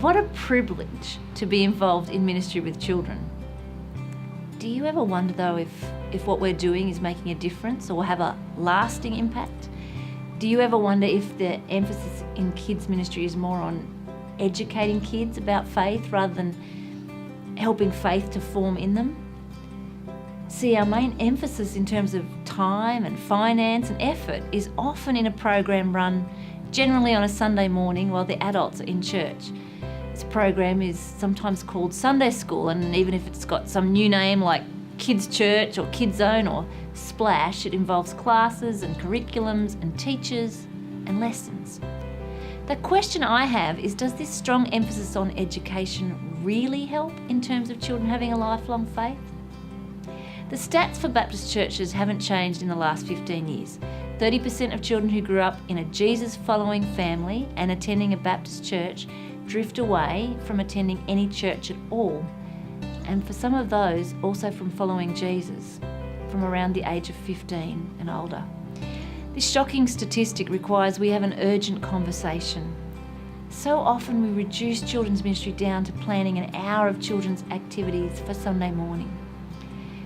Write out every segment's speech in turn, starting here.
What a privilege to be involved in ministry with children. Do you ever wonder though if what we're doing is making a difference or have a lasting impact? Do you ever wonder if the emphasis in kids ministry is more on educating kids about faith rather than helping faith to form in them? See, our main emphasis in terms of time and finance and effort is often in a program run generally on a Sunday morning while the adults are in church. This program is sometimes called Sunday School, and even if it's got some new name like Kids Church or Kids Zone or Splash, it involves classes and curriculums and teachers and lessons. The question I have is, does this strong emphasis on education really help in terms of children having a lifelong faith? The stats for Baptist churches haven't changed in the last 15 years. 30% of children who grew up in a Jesus-following family and attending a Baptist church drift away from attending any church at all. And for some of those, also from following Jesus from around the age of 15 and older. This shocking statistic requires we have an urgent conversation. So often we reduce children's ministry down to planning an hour of children's activities for Sunday morning.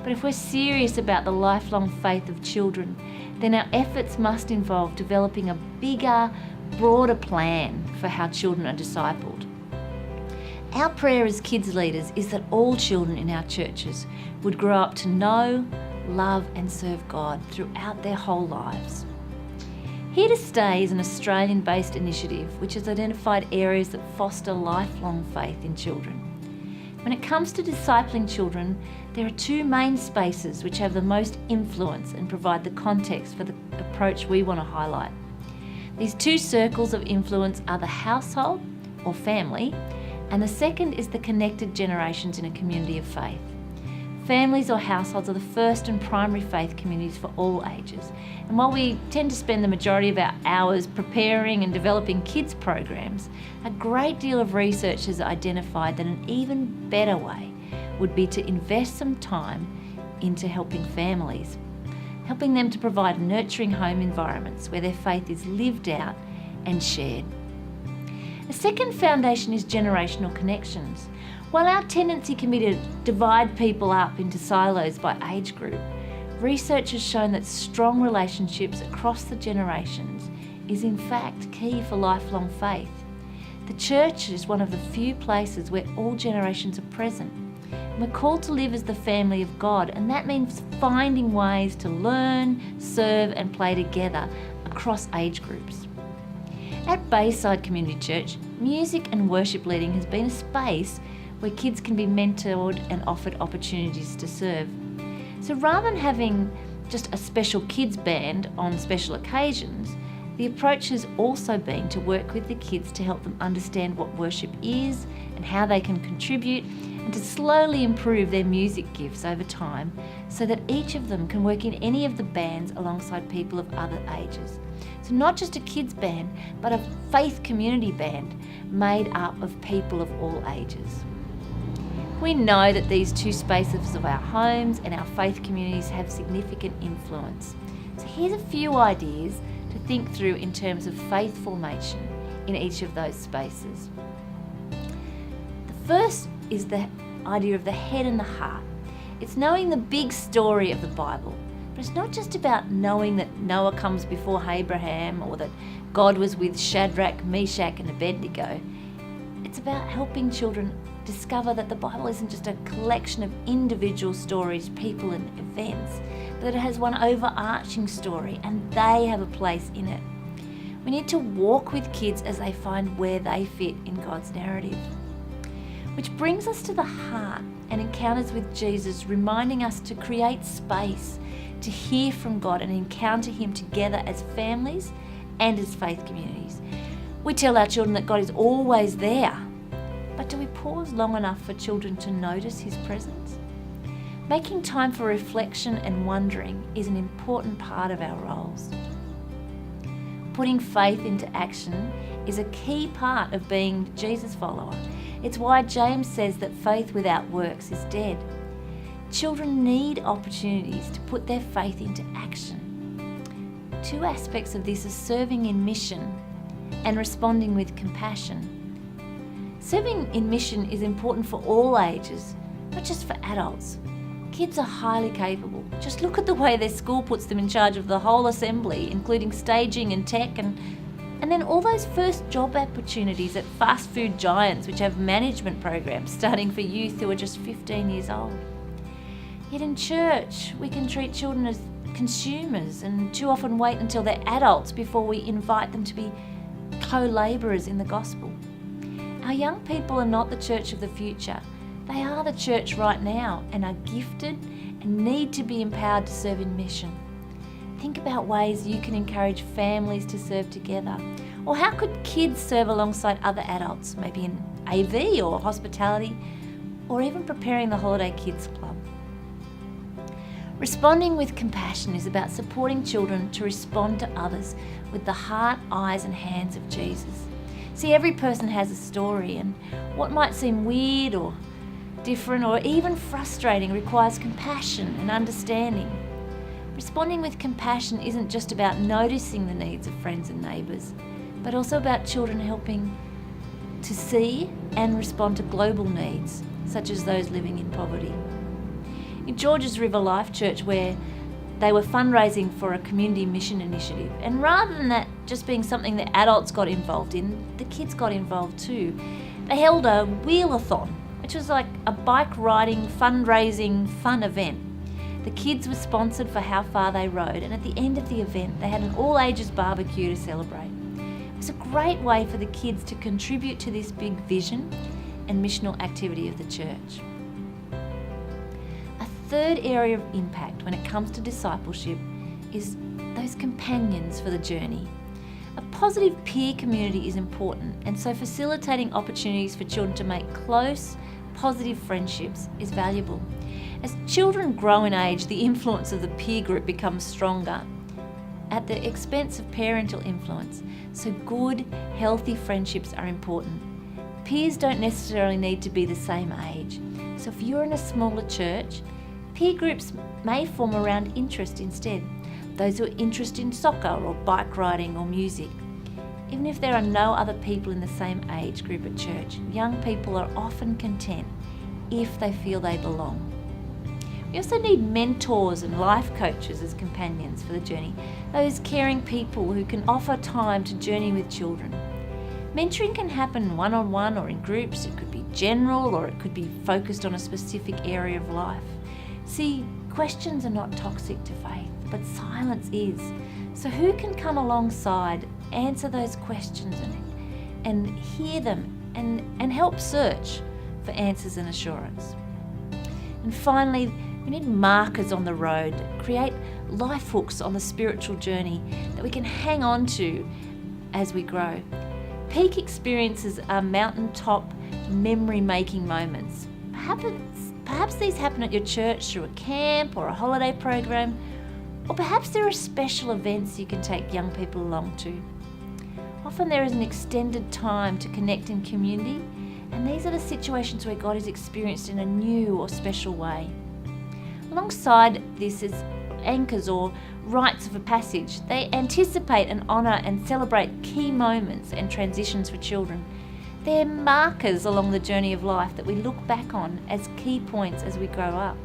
But if we're serious about the lifelong faith of children, then our efforts must involve developing a bigger, broader plan for how children are discipled. Our prayer as kids leaders is that all children in our churches would grow up to know, love and serve God throughout their whole lives. Here to Stay is an Australian-based initiative which has identified areas that foster lifelong faith in children. When it comes to discipling children, there are two main spaces which have the most influence and provide the context for the approach we want to highlight. These two circles of influence are the household or family, and the second is the connected generations in a community of faith. Families or households are the first and primary faith communities for all ages. And while we tend to spend the majority of our hours preparing and developing kids programs, a great deal of research has identified that an even better way would be to invest some time into helping families, helping them to provide nurturing home environments where their faith is lived out and shared. The second foundation is generational connections. While our tendency can be to divide people up into silos by age group, research has shown that strong relationships across the generations is in fact key for lifelong faith. The church is one of the few places where all generations are present. And we're called to live as the family of God, and that means finding ways to learn, serve and play together across age groups. At Bayside Community Church, music and worship leading has been a space where kids can be mentored and offered opportunities to serve. So rather than having just a special kids band on special occasions, the approach has also been to work with the kids to help them understand what worship is and how they can contribute, and to slowly improve their music gifts over time so that each of them can work in any of the bands alongside people of other ages. So not just a kids band, but a faith community band made up of people of all ages. We know that these two spaces of our homes and our faith communities have significant influence. So here's a few ideas to think through in terms of faith formation in each of those spaces. The first is the idea of the head and the heart. It's knowing the big story of the Bible. But it's not just about knowing that Noah comes before Abraham or that God was with Shadrach, Meshach and Abednego. It's about helping children discover that the Bible isn't just a collection of individual stories, people and events, but that it has one overarching story and they have a place in it. We need to walk with kids as they find where they fit in God's narrative. Which brings us to the heart and encounters with Jesus, reminding us to create space to hear from God and encounter Him together as families and as faith communities. We tell our children that God is always there, but do we pause long enough for children to notice His presence? Making time for reflection and wondering is an important part of our roles. Putting faith into action is a key part of being a Jesus follower. It's why James says that faith without works is dead. Children need opportunities to put their faith into action. Two aspects of this are serving in mission and responding with compassion. Serving in mission is important for all ages, not just for adults. Kids are highly capable. Just look at the way their school puts them in charge of the whole assembly, including staging and tech, and then all those first job opportunities at fast food giants which have management programs starting for youth who are just 15 years old. Yet in church, we can treat children as consumers and too often wait until they're adults before we invite them to be co-labourers in the gospel. Our young people are not the church of the future. They are the church right now and are gifted and need to be empowered to serve in mission. Think about ways you can encourage families to serve together. Or how could kids serve alongside other adults, maybe in AV or hospitality, or even preparing the Holiday Kids Club? Responding with compassion is about supporting children to respond to others with the heart, eyes and hands of Jesus. See, every person has a story, and what might seem weird or different or even frustrating requires compassion and understanding. Responding with compassion isn't just about noticing the needs of friends and neighbours, but also about children helping to see and respond to global needs, such as those living in poverty. In George's River Life Church, where they were fundraising for a community mission initiative, and rather than that just being something that adults got involved in, the kids got involved too. They held a wheelathon, which was like a bike riding, fundraising, fun event. The kids were sponsored for how far they rode, and at the end of the event they had an all-ages barbecue to celebrate. It was a great way for the kids to contribute to this big vision and missional activity of the church. A third area of impact when it comes to discipleship is those companions for the journey. A positive peer community is important, and so facilitating opportunities for children to make close, positive friendships is valuable. As children grow in age, the influence of the peer group becomes stronger at the expense of parental influence, so good, healthy friendships are important. Peers don't necessarily need to be the same age, so if you're in a smaller church, peer groups may form around interest instead. Those who are interested in soccer or bike riding or music. Even if there are no other people in the same age group at church, young people are often content if they feel they belong. We also need mentors and life coaches as companions for the journey, those caring people who can offer time to journey with children. Mentoring can happen one-on-one or in groups. It could be general or it could be focused on a specific area of life. See, questions are not toxic to faith, but silence is. So who can come alongside, answer those questions and hear them and help search for answers and assurance? And finally, we need markers on the road, create life hooks on the spiritual journey that we can hang on to as we grow. Peak experiences are mountaintop memory-making moments. Perhaps these happen at your church through a camp or a holiday program, or perhaps there are special events you can take young people along to. Often there is an extended time to connect in community, and these are the situations where God is experienced in a new or special way. Alongside this is anchors or rites of a passage. They anticipate and honour and celebrate key moments and transitions for children. They're markers along the journey of life that we look back on as key points as we grow up.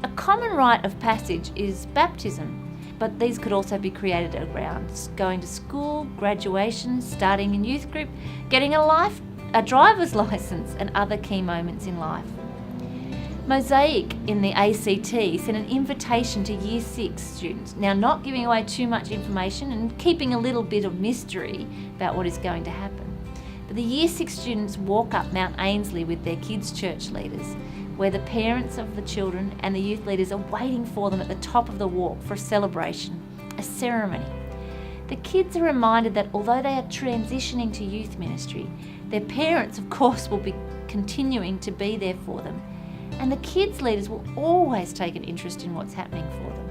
A common rite of passage is baptism, but these could also be created around going to school, graduation, starting in youth group, getting a driver's license and other key moments in life. Mosaic in the ACT sent an invitation to Year 6 students, now not giving away too much information and keeping a little bit of mystery about what is going to happen. But the Year 6 students walk up Mount Ainslie with their kids' church leaders, where the parents of the children and the youth leaders are waiting for them at the top of the walk for a celebration, a ceremony. The kids are reminded that although they are transitioning to youth ministry, their parents, of course, will be continuing to be there for them. And the kids' leaders will always take an interest in what's happening for them.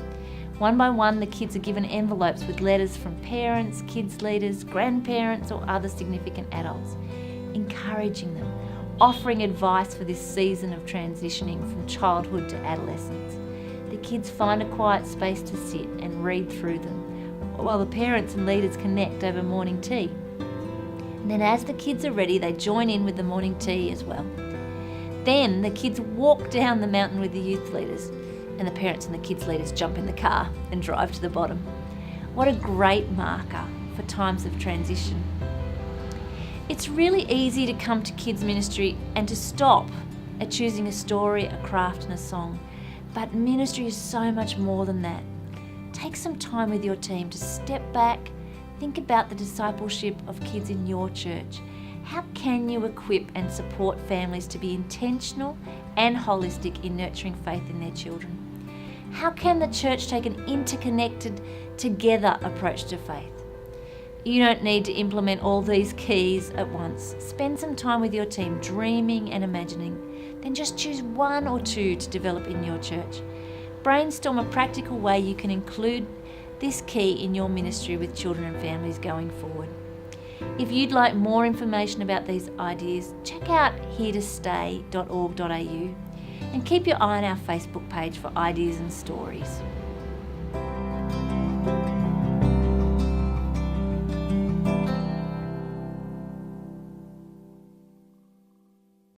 One by one, the kids are given envelopes with letters from parents, kids' leaders, grandparents, or other significant adults, encouraging them, offering advice for this season of transitioning from childhood to adolescence. The kids find a quiet space to sit and read through them, while the parents and leaders connect over morning tea. Then as the kids are ready, they join in with the morning tea as well. Then the kids walk down the mountain with the youth leaders, and the parents and the kids leaders jump in the car and drive to the bottom. What a great marker for times of transition. It's really easy to come to kids ministry and to stop at choosing a story, a craft and a song. But ministry is so much more than that. Take some time with your team to step back, think about the discipleship of kids in your church. How can you equip and support families to be intentional and holistic in nurturing faith in their children? How can the church take an interconnected, together approach to faith? You don't need to implement all these keys at once. Spend some time with your team dreaming and imagining. Then just choose one or two to develop in your church. Brainstorm a practical way you can include this key in your ministry with children and families going forward. If you'd like more information about these ideas, check out heretostay.org.au and keep your eye on our Facebook page for ideas and stories.